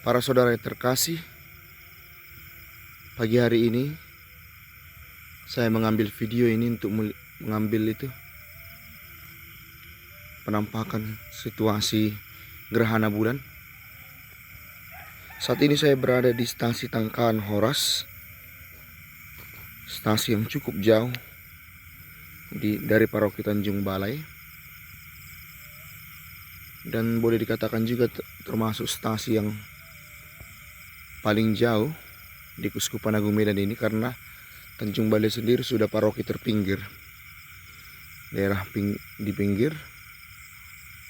Para saudara yang terkasih, pagi hari ini saya mengambil video ini untuk mengambil penampakan situasi gerhana bulan. Saat ini saya berada di stasi Tangkahan Horas, stasi yang cukup jauh dari Paroki Tanjung Balai, dan boleh dikatakan juga termasuk stasi yang paling jauh di Kuskupan Agung Medan ini, karena Tanjung Balai sendiri sudah paroki terpinggir, daerah di pinggir,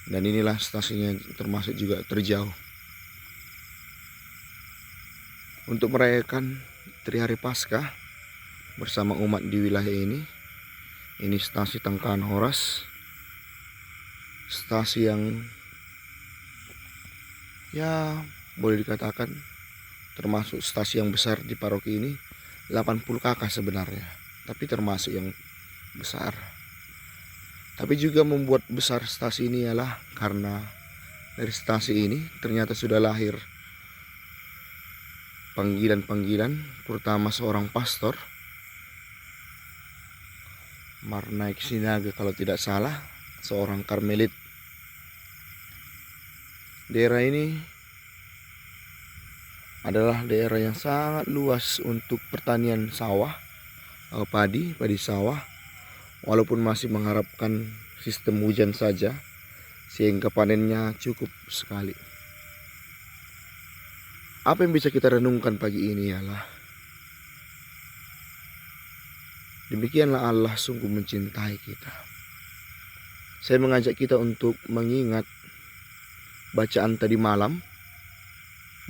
dan inilah stasinya termasuk juga terjauh. Untuk merayakan Trihari Paskah bersama umat di wilayah ini stasi Tangkahan Horas, stasi yang ya boleh dikatakan termasuk stasi yang besar di paroki ini. 80 kakak sebenarnya, tapi termasuk yang besar. Tapi juga membuat besar stasi ini ialah karena dari stasi ini ternyata sudah lahir panggilan-panggilan, terutama seorang pastor, Marnaik Sinaga kalau tidak salah, seorang Karmelit. Daerah ini adalah daerah yang sangat luas untuk pertanian sawah, padi sawah, walaupun masih mengharapkan sistem hujan saja sehingga panennya cukup sekali. Apa yang bisa kita renungkan pagi ini ialah demikianlah Allah sungguh mencintai kita. Saya mengajak kita untuk mengingat bacaan tadi malam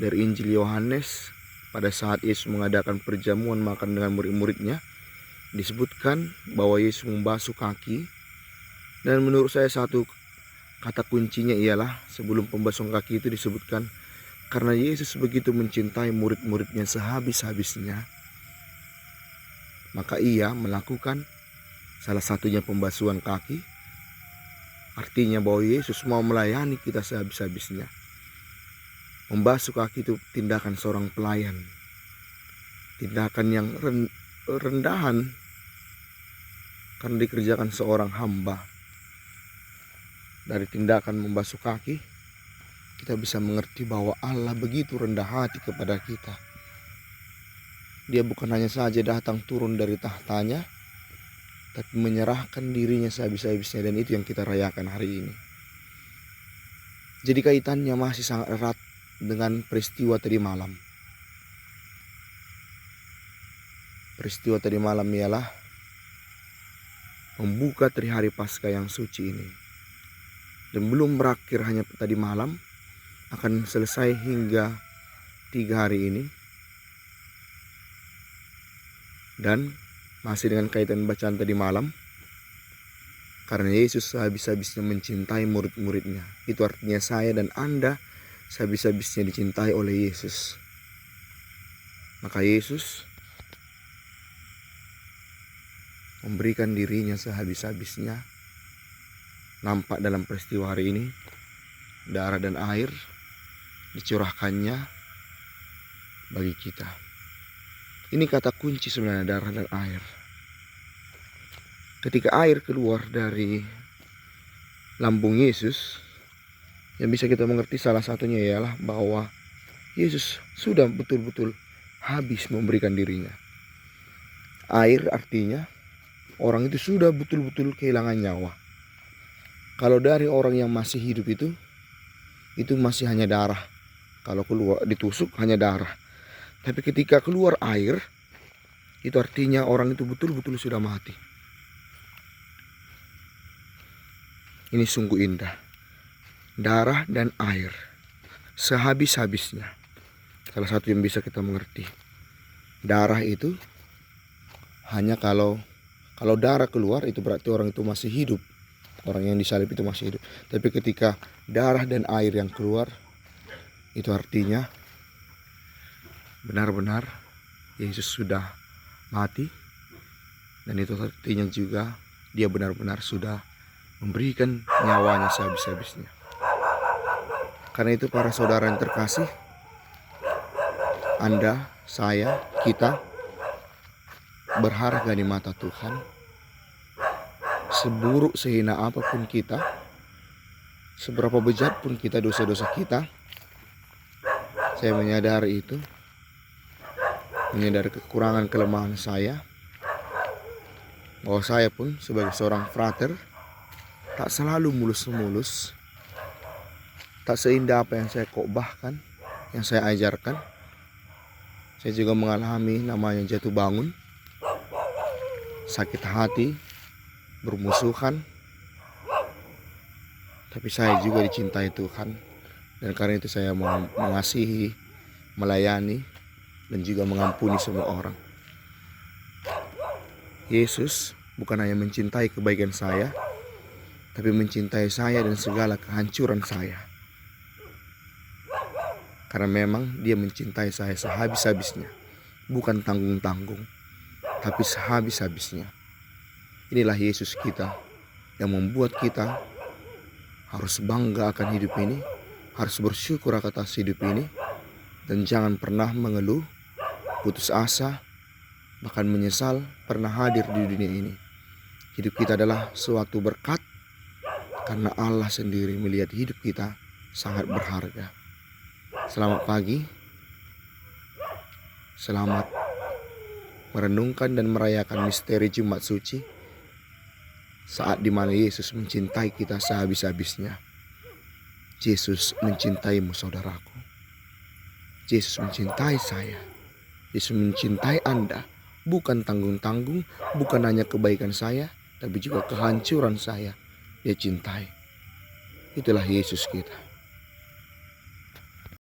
dari Injil Yohanes pada saat Yesus mengadakan perjamuan makan dengan murid-muridnya. Disebutkan bahwa Yesus membasuh kaki, dan menurut saya satu kata kuncinya ialah sebelum pembasuhan kaki itu disebutkan karena Yesus begitu mencintai murid-muridnya sehabis-habisnya, maka ia melakukan salah satunya pembasuhan kaki. Artinya bahwa Yesus mau melayani kita sehabis-habisnya. Membasuh kaki itu tindakan seorang pelayan, tindakan yang rendahan karena dikerjakan seorang hamba. Dari tindakan membasuh kaki kita bisa mengerti bahwa Allah begitu rendah hati kepada kita. Dia bukan hanya saja datang turun dari tahtanya, tapi menyerahkan dirinya sehabis-habisnya, dan itu yang kita rayakan hari ini. Jadi kaitannya masih sangat erat dengan peristiwa tadi malam. Peristiwa tadi malam ialah membuka Trihari Paskah yang suci ini. Dan belum berakhir hanya tadi malam, akan selesai hingga 3 hari ini. Dan masih dengan kaitan bacaan tadi malam, karena Yesus sehabis-habisnya mencintai murid-muridnya. Itu artinya saya dan Anda sehabis-habisnya dicintai oleh Yesus. Maka Yesus memberikan dirinya sehabis-habisnya. Nampak dalam peristiwa hari ini, darah dan air dicurahkannya bagi kita. Ini kata kunci sebenarnya, darah dan air. Ketika air keluar dari lambung Yesus, yang bisa kita mengerti salah satunya ialah bahwa Yesus sudah betul-betul habis memberikan dirinya. Air artinya orang itu sudah betul-betul kehilangan nyawa. Kalau dari orang yang masih hidup itu masih hanya darah. Kalau keluar ditusuk hanya darah. Tapi ketika keluar air, itu artinya orang itu betul-betul sudah mati. Ini sungguh indah. Darah dan air sehabis-habisnya. Salah satu yang bisa kita mengerti. Darah itu hanya kalau darah keluar itu berarti orang itu masih hidup. Orang yang disalib itu masih hidup. Tapi ketika darah dan air yang keluar, itu artinya benar-benar Yesus sudah mati. Dan itu artinya juga dia benar-benar sudah memberikan nyawanya sehabis-habisnya. Karena itu para saudara yang terkasih, Anda, saya, kita berharga di mata Tuhan. Seburuk sehina apapun kita, seberapa bejat pun kita dosa-dosa kita, saya menyadari itu, menyadari kekurangan kelemahan saya, bahwa saya pun sebagai seorang frater tak selalu mulus-mulus, tak seindah apa yang saya khotbahkan, yang saya ajarkan. Saya juga mengalami namanya jatuh bangun, sakit hati, bermusuhan. Tapi saya juga dicintai Tuhan, dan karena itu saya mau mengasihi, melayani, dan juga mengampuni semua orang. Yesus bukan hanya mencintai kebaikan saya, tapi mencintai saya dan segala kehancuran saya. Karena memang dia mencintai saya sehabis-habisnya, bukan tanggung-tanggung, tapi sehabis-habisnya. Inilah Yesus kita yang membuat kita harus bangga akan hidup ini, harus bersyukur atas hidup ini, dan jangan pernah mengeluh, putus asa, bahkan menyesal pernah hadir di dunia ini. Hidup kita adalah suatu berkat karena Allah sendiri melihat hidup kita sangat berharga. Selamat pagi, selamat merenungkan dan merayakan misteri Jumat Suci, saat dimana Yesus mencintai kita sehabis-habisnya. Yesus mencintaimu saudaraku. Yesus mencintai saya. Yesus mencintai Anda. Bukan tanggung-tanggung, bukan hanya kebaikan saya, tapi juga kehancuran saya. Dia cintai. Itulah Yesus kita.